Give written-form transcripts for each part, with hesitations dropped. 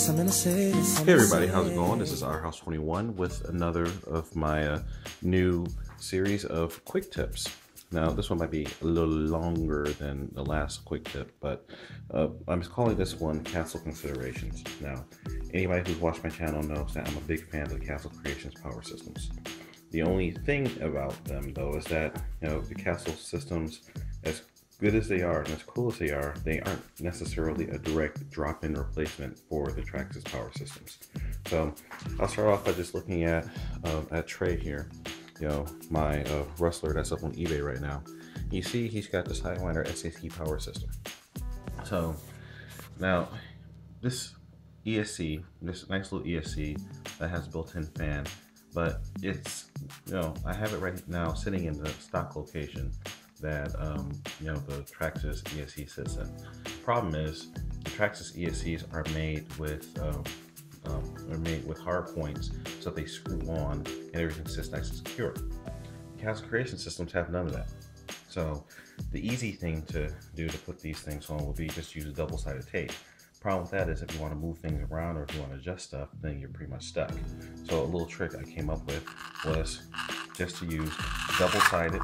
Hey everybody, how's it going? This is Our House 21 with another of my new series of quick tips. Now this one might be a little longer than the last quick tip, but I'm calling this one Castle Considerations. Now, anybody who's watched my channel knows that I'm a big fan of the Castle Creations power systems. The only thing about them though is that, you know, the Castle systems, as good as they are and as cool as they aren't necessarily a direct drop-in replacement for the Traxxas power systems. So I'll start off by just looking at Trey here, you know, my Rustler that's up on eBay right now. You see he's got the Sidewinder SAT power system. So now this ESC, this nice little ESC that has built-in fan, but it's, you know, I have it right now sitting in the stock location that you know, the Traxxas ESC sits in. The problem is the Traxxas ESCs are made with hard points, so they screw on and everything sits nice and secure. Castle Creation systems have none of that. So the easy thing to do to put these things on would be just use double-sided tape. Problem with that is if you want to move things around or if you want to adjust stuff, then you're pretty much stuck. So a little trick I came up with was just to use double-sided,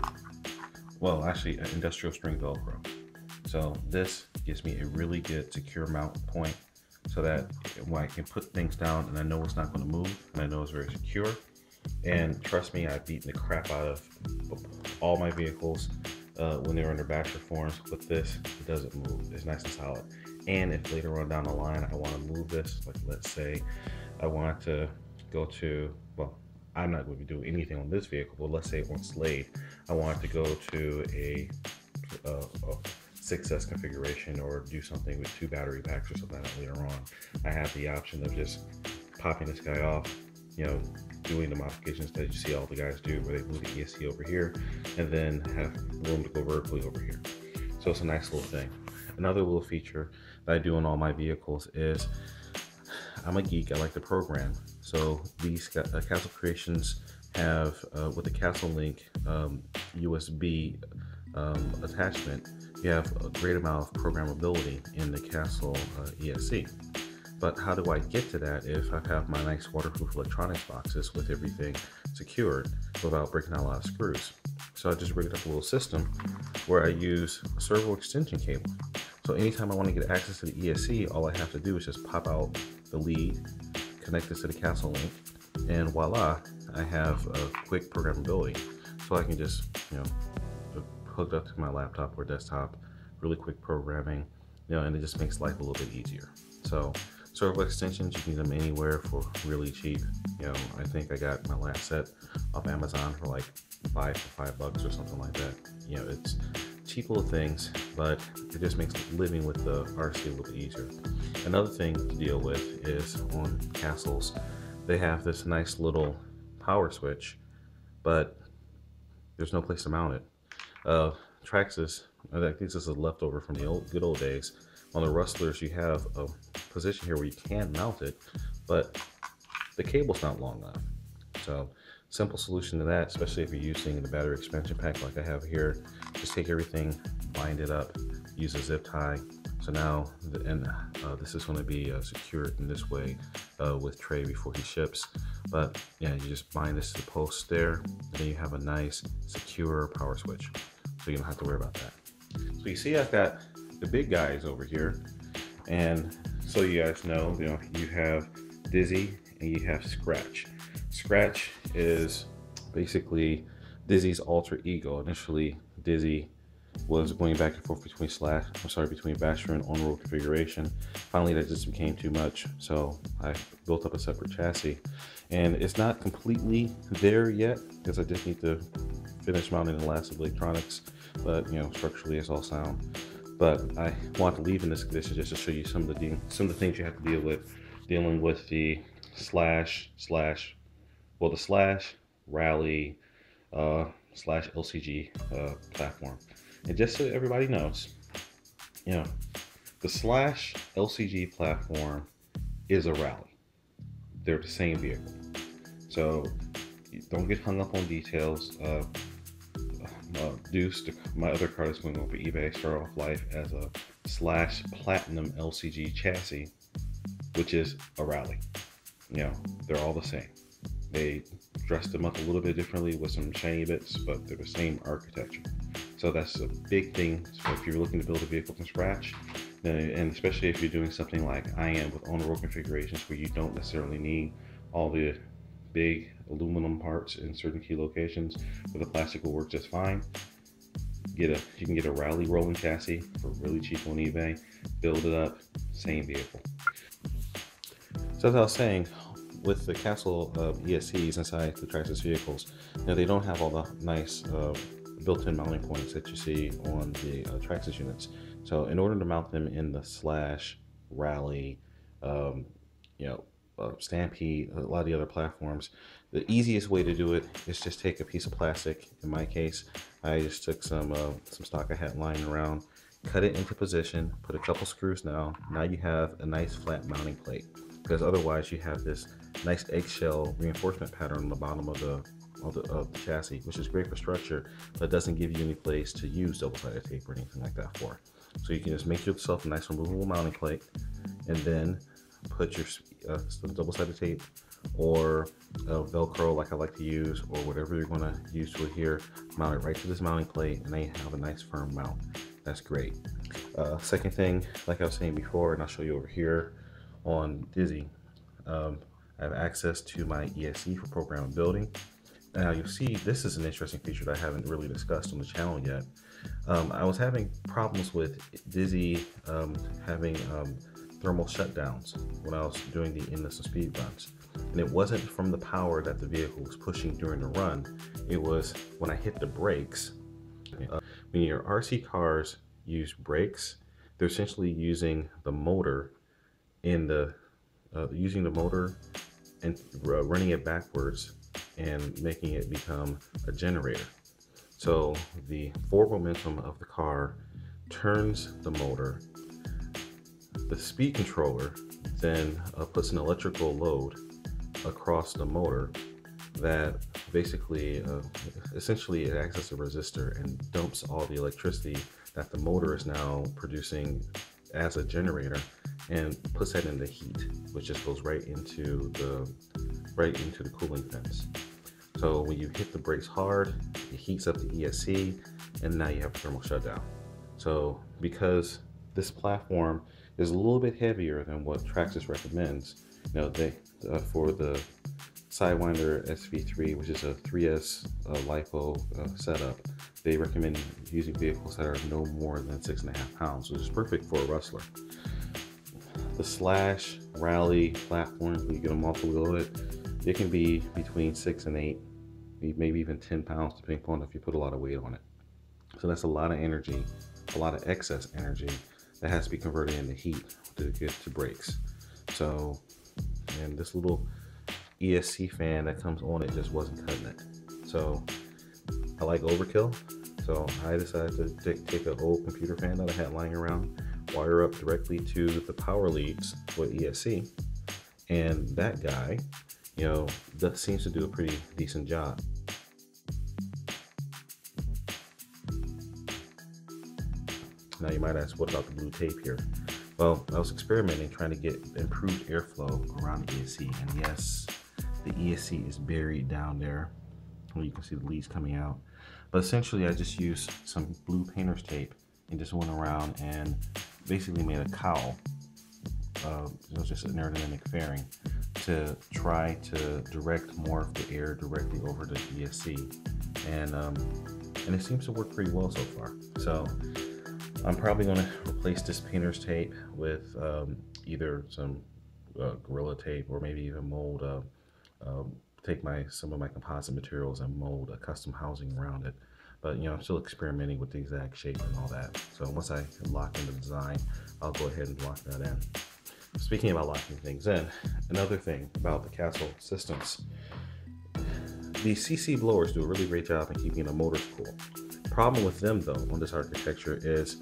well, actually an industrial string Velcro. So this gives me a really good secure mount point so that when I can put things down and I know it's not going to move and I know it's very secure. And trust me, I've beaten the crap out of all my vehicles when they were under batch reforms. With this, it doesn't move. It's nice and solid. And if later on down the line I want to move this, like let's say I want to go to, well, I'm not going to be doing anything on this vehicle, but let's say on Slade, I want to go to a 6S configuration or do something with 2 battery packs or something like that later on. I have the option of just popping this guy off, you know, doing the modifications that you see all the guys do, where they move the ESC over here and then have room to go vertically over here. So it's a nice little thing. Another little feature that I do on all my vehicles is, I'm a geek, I like to program. So these Castle Creations have, with the Castle Link USB attachment, you have a great amount of programmability in the Castle ESC. But how do I get to that if I have my nice waterproof electronics boxes with everything secured without breaking out a lot of screws? So I just rigged up a little system where I use a servo extension cable. So anytime I want to get access to the ESC, all I have to do is just pop out the lead, connect this to the Castle Link, and voila, I have a quick programmability. So I can just, you know, hook up to my laptop or desktop, really quick programming, you know, and it just makes life a little bit easier. So servo extensions, you can get them anywhere for really cheap. You know, I think I got my last set off Amazon for like $5 or something like that. You know, it's cheap little things, but it just makes living with the RC a little bit easier. Another thing to deal with is on Castles, they have this nice little power switch, but there's no place to mount it. Traxxas, I think this is a leftover from the good old days. On the Rustlers, you have a position here where you can mount it, but the cable's not long enough. So simple solution to that, especially if you're using the battery expansion pack like I have here, just take everything, bind it up, use a zip tie. So now, this is going to be secured in this way with Trey before he ships. But yeah, you just bind this to the post there, and then you have a nice secure power switch. So you don't have to worry about that. So you see I've got the big guys over here, and so you guys know, you know, you have Dizzy and you have Scratch. Scratch is basically Dizzy's alter ego. Initially, Dizzy was going back and forth between Basher and on-road configuration. Finally, that just became too much, so I built up a separate chassis. And it's not completely there yet, because I just need to finish mounting the last of the electronics, but you know, structurally it's all sound. But I want to leave in this condition just to show you some of the things you have to deal with, dealing with the Rally / LCG platform. And just so everybody knows, you know, the / LCG platform is a Rally. They're the same vehicle. So don't get hung up on details. Deuce, my other car that's going over eBay, start off life as a / Platinum LCG chassis. which is a rally. You know, they're all the same. They dressed them up a little bit differently with some shiny bits, but they're the same architecture. So that's a big thing. So if you're looking to build a vehicle from scratch, and especially if you're doing something like I am with on-the-road configurations where you don't necessarily need all the big aluminum parts in certain key locations, where the plastic will work just fine, you can get a rally rolling chassis for really cheap on eBay, build it up, same vehicle. So as I was saying, with the Castle ESCs inside the Traxxas vehicles, they don't have all the nice built-in mounting points that you see on the Traxxas units. So in order to mount them in the Slash, Rally, Stampede, a lot of the other platforms, the easiest way to do it is just take a piece of plastic. In my case, I just took some stock I had lying around, cut it into position, put a couple screws down. Now you have a nice flat mounting plate, because otherwise you have this nice eggshell reinforcement pattern on the bottom of the chassis, which is great for structure, but doesn't give you any place to use double-sided tape or anything like that for. So you can just make yourself a nice removable mounting plate, and then put your double-sided tape or Velcro, like I like to use, or whatever you're going to use to adhere, mount it right to this mounting plate, and then you have a nice firm mount. That's great. Second thing, like I was saying before, and I'll show you over here on Dizzy, I have access to my ESC for program and building. Now you'll see this is an interesting feature that I haven't really discussed on the channel yet. I was having problems with Dizzy having thermal shutdowns when I was doing the endless speed runs. And it wasn't from the power that the vehicle was pushing during the run. It was when I hit the brakes. When your RC cars use brakes, they're essentially using the motor in the and running it backwards and making it become a generator. So the forward momentum of the car turns the motor. The speed controller then puts an electrical load across the motor that basically, essentially it acts as a resistor and dumps all the electricity that the motor is now producing as a generator and puts that into heat, which just goes right into the cooling fence. So when you hit the brakes hard, it heats up the ESC, and now you have a thermal shutdown. So because this platform is a little bit heavier than what Traxxas recommends, for the Sidewinder SV3, which is a 3S LiPo setup, they recommend using vehicles that are no more than 6.5 pounds, which is perfect for a rustler. The Slash, Rally platforms, when you get them off the wheel, it can be between 6 and 8, maybe even 10 pounds, depending on if you put a lot of weight on it. So that's a lot of energy, a lot of excess energy that has to be converted into heat to get to brakes. So, and this little ESC fan that comes on it just wasn't cutting it. So I like overkill. So I decided to take an old computer fan that I had lying around, wire up directly to the power leads with ESC, and that guy, that seems to do a pretty decent job. Now you might ask, what about the blue tape here? Well, I was experimenting trying to get improved airflow around the ESC, and yes, the ESC is buried down there. Well, you can see the leads coming out. But essentially, I just used some blue painter's tape and just went around and basically made a cowl. It was just an aerodynamic fairing to try to direct more of the air directly over the ESC, and it seems to work pretty well so far. So I'm probably going to replace this painter's tape with either some Gorilla Tape, or maybe even mold, take some of my composite materials and mold a custom housing around it. But I'm still experimenting with the exact shape and all that. So once I lock in the design, I'll go ahead and lock that in. Speaking about locking things in, another thing about the Castle systems, the CC blowers do a really great job in keeping the motors cool. Problem with them though on this architecture is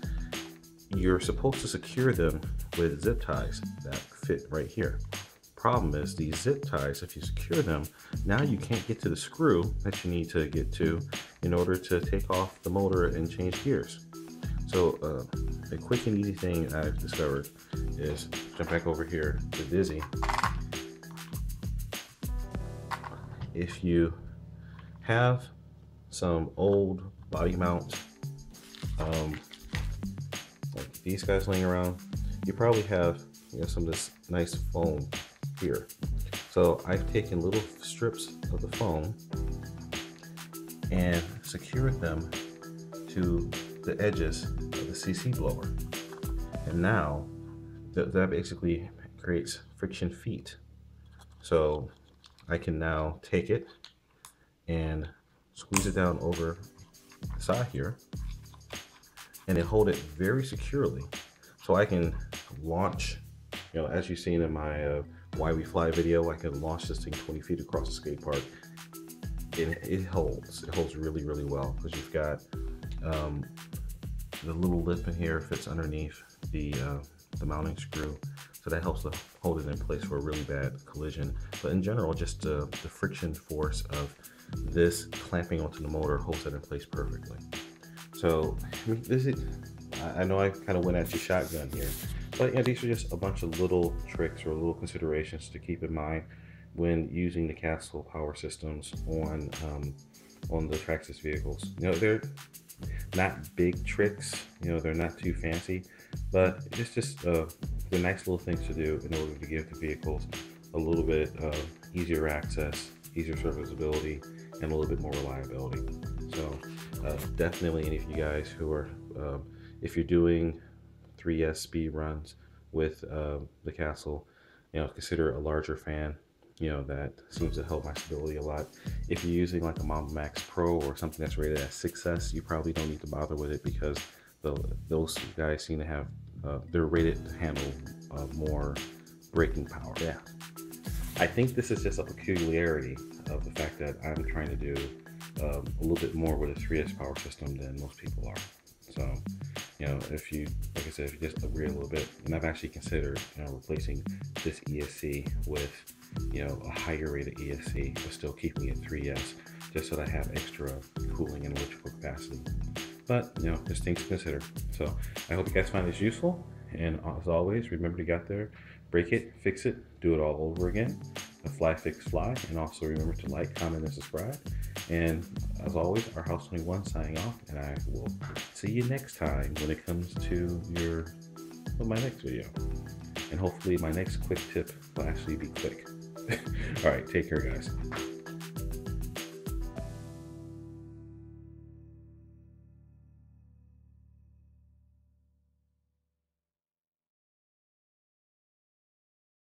you're supposed to secure them with zip ties that fit right here. Problem is these zip ties, if you secure them, now you can't get to the screw that you need to get to in order to take off the motor and change gears. So a quick and easy thing I've discovered is jump back over here to Dizzy. If you have some old body mounts, like these guys laying around, you probably have, you know, some of this nice foam here. So I've taken little strips of the foam and secured them to the edges of the CC blower. And now that basically creates friction feet. So I can now take it and squeeze it down over the side here and then hold it very securely. So I can launch, you know, as you've seen in my Why We Fly video, I can launch this thing 20 feet across the skate park. And it holds really, really well, because you've got the little lip in here fits underneath the mounting screw, so that helps to hold it in place for a really bad collision. But in general, just the friction force of this clamping onto the motor holds it in place perfectly. So I mean, this is, I know I kind of went at you shotgun here, but yeah, these are just a bunch of little tricks or little considerations to keep in mind when using the Castle power systems on the Traxxas vehicles. You know, they're not big tricks, you know, they're not too fancy, but it's just the nice little things to do in order to give the vehicles a little bit easier access, easier serviceability, and a little bit more reliability. So definitely any of you guys who are, if you're doing 3S speed runs with the Castle, you know, consider a larger fan. You know, that seems to help my stability a lot. If you're using like a Mamba Max Pro or something that's rated at 6S, you probably don't need to bother with it, because those guys seem to have, they're rated to handle more braking power. Yeah, I think this is just a peculiarity of the fact that I'm trying to do a little bit more with a 3S power system than most people are. So, you know, if you, like I said, if you just upgrade a little bit, and I've actually considered, you know, replacing this ESC with, you know, a higher rated ESC, but still keeping it 3S, just so that I have extra cooling and electrical capacity. But, you know, just things to consider. So I hope you guys find this useful, and as always, remember to get out there, break it, fix it, do it all over again. Fly, fix, fly, and also remember to like, comment, and subscribe. And as always, our House 21 signing off, and I will see you next time when it comes to my next video. And hopefully my next quick tip will actually be quick. All right, take care, guys.